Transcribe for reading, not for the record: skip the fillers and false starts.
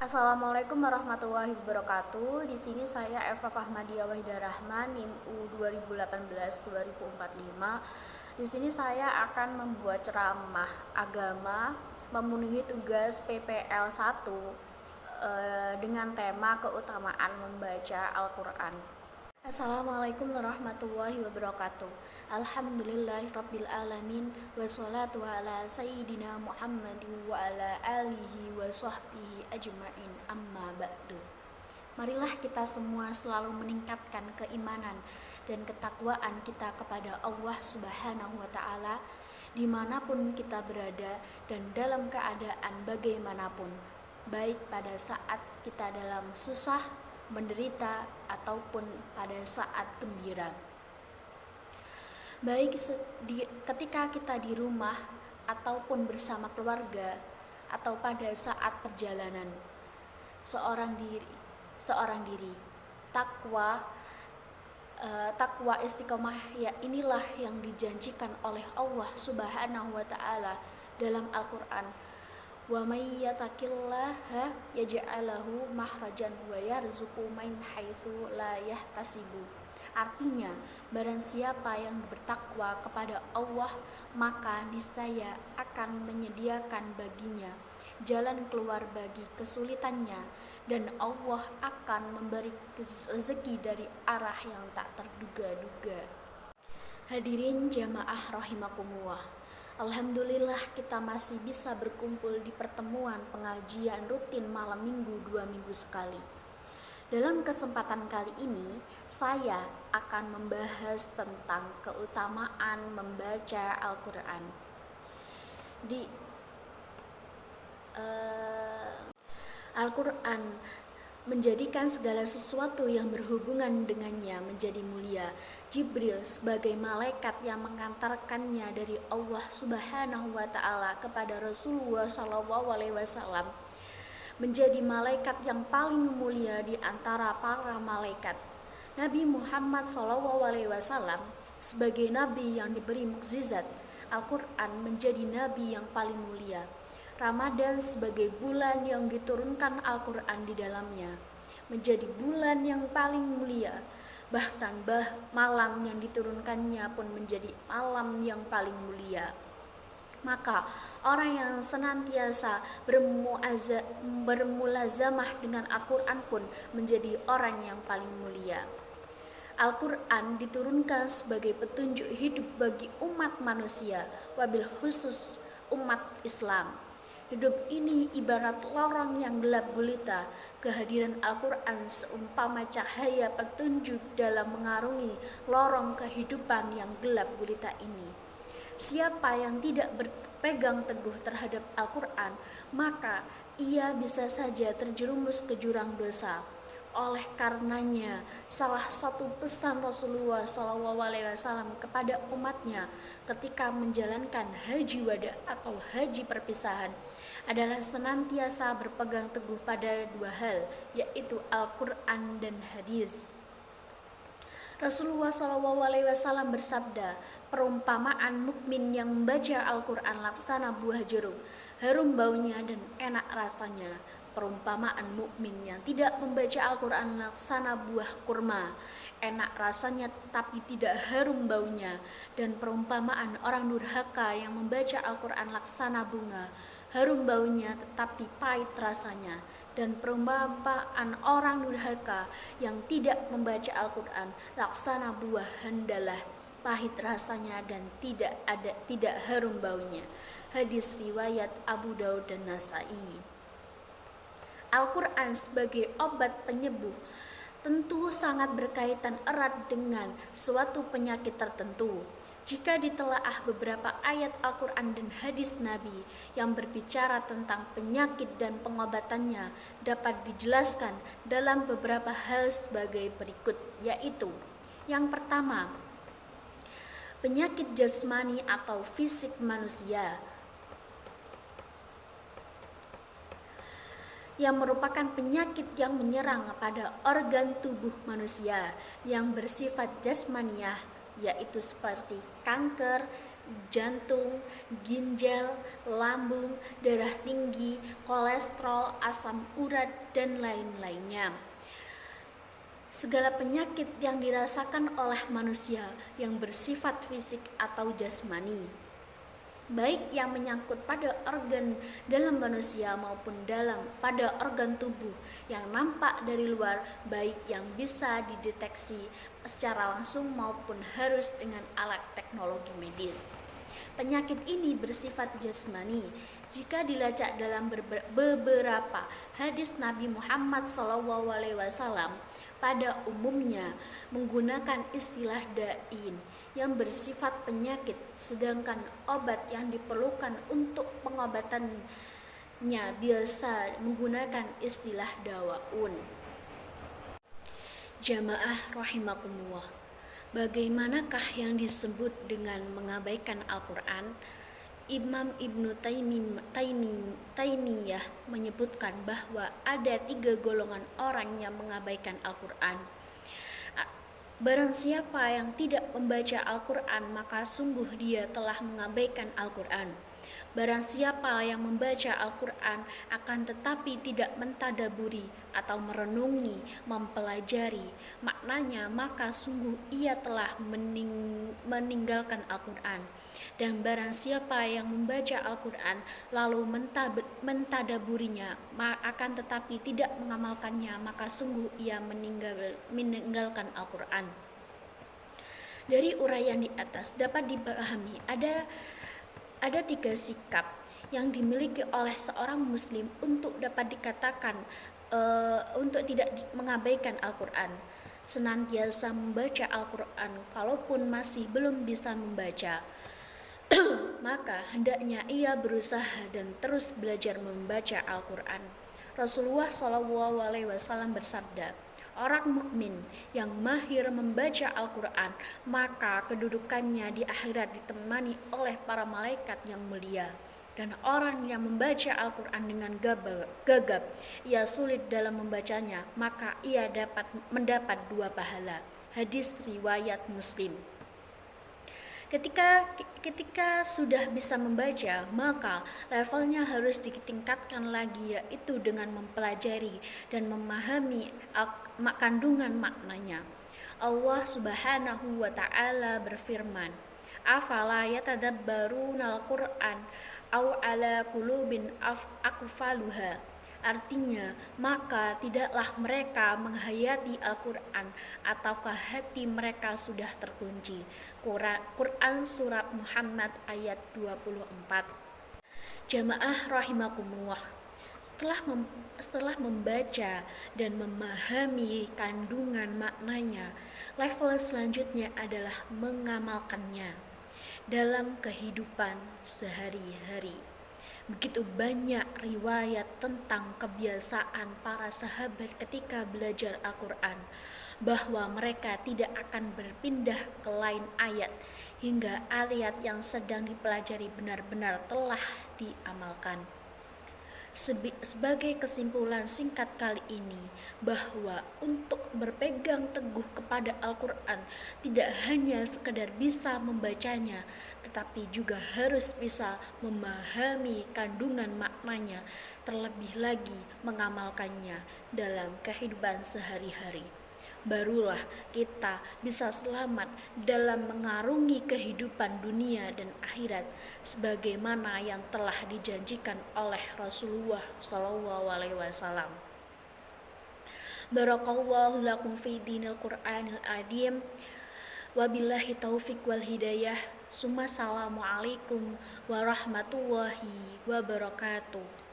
Assalamualaikum warahmatullahi wabarakatuh. Di sini saya Eva Fahmadia Wahidah Rahman, NIM U 2018-2045. Di sini saya akan membuat ceramah agama memenuhi tugas PPL 1 dengan tema keutamaan membaca Al-Quran. Assalamualaikum warahmatullahi wabarakatuh. Alhamdulillahirabbil alamin wassalatu ala sayyidina Muhammadin wa ala alihi wa sahbihi ajmain amma ba'du. Marilah kita semua selalu meningkatkan keimanan dan ketakwaan kita kepada Allah Subhanahu wa taala dimanapun kita berada dan dalam keadaan bagaimanapun, baik pada saat kita dalam susah, menderita, ataupun pada saat gembira. Baik ketika kita di rumah ataupun bersama keluarga atau pada saat perjalanan. Seorang diri takwa istiqomah, ya inilah yang dijanjikan oleh Allah Subhanahu wa taala dalam Al-Qur'an. Wa may yattaqillaha yaj'al lahu makhrajan wa yarzuqhu min haitsu la yahtasibu. Artinya, barang siapa yang bertakwa kepada Allah, maka niscaya akan menyediakan baginya jalan keluar bagi kesulitannya, dan Allah akan memberi rezeki dari arah yang tak terduga-duga. Hadirin jamaah rahimakumullah, alhamdulillah kita masih bisa berkumpul di pertemuan pengajian rutin malam minggu 2 minggu sekali. Dalam kesempatan kali ini, saya akan membahas tentang keutamaan membaca Al-Quran. Al-Quran menjadikan segala sesuatu yang berhubungan dengannya menjadi mulia. Jibril sebagai malaikat yang mengantarkannya dari Allah Subhanahu wa taala kepada Rasulullah SAW menjadi malaikat yang paling mulia di antara para malaikat. Nabi Muhammad SAW sebagai nabi yang diberi mukjizat Al-Quran menjadi nabi yang paling mulia. Ramadan sebagai bulan yang diturunkan Al-Quran di dalamnya menjadi bulan yang paling mulia. Bahkan malam yang diturunkannya pun menjadi malam yang paling mulia. Maka orang yang senantiasa bermulazamah dengan Al-Quran pun menjadi orang yang paling mulia. Al-Quran diturunkan sebagai petunjuk hidup bagi umat manusia, wabil khusus umat Islam. Hidup ini ibarat lorong yang gelap gulita. Kehadiran Al-Quran seumpama cahaya petunjuk dalam mengarungi lorong kehidupan yang gelap gulita ini. Siapa yang tidak berpegang teguh terhadap Al-Quran, maka ia bisa saja terjerumus ke jurang dosa. Oleh karenanya, salah satu pesan Rasulullah SAW kepada umatnya ketika menjalankan haji wada atau haji perpisahan adalah senantiasa berpegang teguh pada dua hal, yaitu Al-Quran dan hadis. Rasulullah SAW bersabda, perumpamaan mukmin yang membaca Al-Quran laksana buah jeruk, harum baunya dan enak rasanya. Perumpamaan mukmin yang tidak membaca Al-Quran laksana buah kurma, enak rasanya tetapi tidak harum baunya. Dan perumpamaan orang durhaka yang membaca Al-Quran laksana bunga, harum baunya tetapi pahit rasanya. Dan perumpamaan orang durhaka yang tidak membaca Al-Quran laksana buah handalah, pahit rasanya dan tidak harum baunya. Hadis riwayat Abu Daud dan Nasai. Al-Quran sebagai obat penyembuh tentu sangat berkaitan erat dengan suatu penyakit tertentu. Jika ditelaah beberapa ayat Al-Quran dan hadis Nabi yang berbicara tentang penyakit dan pengobatannya dapat dijelaskan dalam beberapa hal sebagai berikut, yaitu yang pertama, penyakit jasmani atau fisik manusia, yang merupakan penyakit yang menyerang pada organ tubuh manusia yang bersifat jasmaniah, yaitu seperti kanker, jantung, ginjal, lambung, darah tinggi, kolesterol, asam urat, dan lain-lainnya. Segala penyakit yang dirasakan oleh manusia yang bersifat fisik atau jasmani, baik yang menyangkut pada organ dalam manusia maupun pada organ tubuh yang nampak dari luar, baik yang bisa dideteksi secara langsung maupun harus dengan alat teknologi medis. Penyakit ini bersifat jasmani. Jika dilacak dalam beberapa hadis Nabi Muhammad SAW, pada umumnya menggunakan istilah da'in yang bersifat penyakit, sedangkan obat yang diperlukan untuk pengobatannya biasa menggunakan istilah dawaun. Jamaah rahimakumullah, bagaimanakah yang disebut dengan mengabaikan Al-Quran? Imam Ibnu Taimiyah menyebutkan bahwa ada 3 golongan orang yang mengabaikan Al-Quran. Barang siapa yang tidak membaca Al-Quran, maka sungguh dia telah mengabaikan Al-Quran. Barang siapa yang membaca Al-Quran akan tetapi tidak mentadaburi atau merenungi, mempelajari maknanya, maka sungguh ia telah meninggalkan Al-Quran. Dan barang siapa yang membaca Al-Quran lalu mentadaburinya akan tetapi tidak mengamalkannya, maka sungguh ia meninggalkan Al-Quran. Dari uraian di atas dapat dipahami ada 3 sikap yang dimiliki oleh seorang muslim untuk dapat dikatakan untuk tidak mengabaikan Al-Quran. Senantiasa membaca Al-Quran kalaupun masih belum bisa membaca, maka hendaknya ia berusaha dan terus belajar membaca Al-Quran. Rasulullah SAW bersabda, orang mukmin yang mahir membaca Al-Quran, maka kedudukannya di akhirat ditemani oleh para malaikat yang mulia. Dan orang yang membaca Al-Quran dengan gagap, ia sulit dalam membacanya, maka ia mendapat 2 pahala. Hadis riwayat Muslim. Ketika sudah bisa membaca, maka levelnya harus ditingkatkan lagi, yaitu dengan mempelajari dan memahami kandungan maknanya. Allah Subhanahu wa Ta'ala berfirman, afala yatadabbarunal Qur'an aw ala qulubin aqfaluha. Artinya, maka tidaklah mereka menghayati Al-Quran ataukah hati mereka sudah terkunci. Quran Surat Muhammad ayat 24. Jamaah rahimakumullah, setelah membaca dan memahami kandungan maknanya, level selanjutnya adalah mengamalkannya dalam kehidupan sehari-hari. Begitu banyak riwayat tentang kebiasaan para sahabat ketika belajar Al-Quran, bahwa mereka tidak akan berpindah ke lain ayat hingga ayat yang sedang dipelajari benar-benar telah diamalkan. Sebagai kesimpulan singkat kali ini, bahwa untuk berpegang teguh kepada Al-Quran tidak hanya sekedar bisa membacanya, tetapi juga harus bisa memahami kandungan maknanya, terlebih lagi mengamalkannya dalam kehidupan sehari-hari. Barulah kita bisa selamat dalam mengarungi kehidupan dunia dan akhirat sebagaimana yang telah dijanjikan oleh Rasulullah SAW. Barakallahu lakum fi dinil Qur'anil azim. Wabillahi taufiq wal hidayah. Assalamualaikum warahmatullahi wabarakatuh.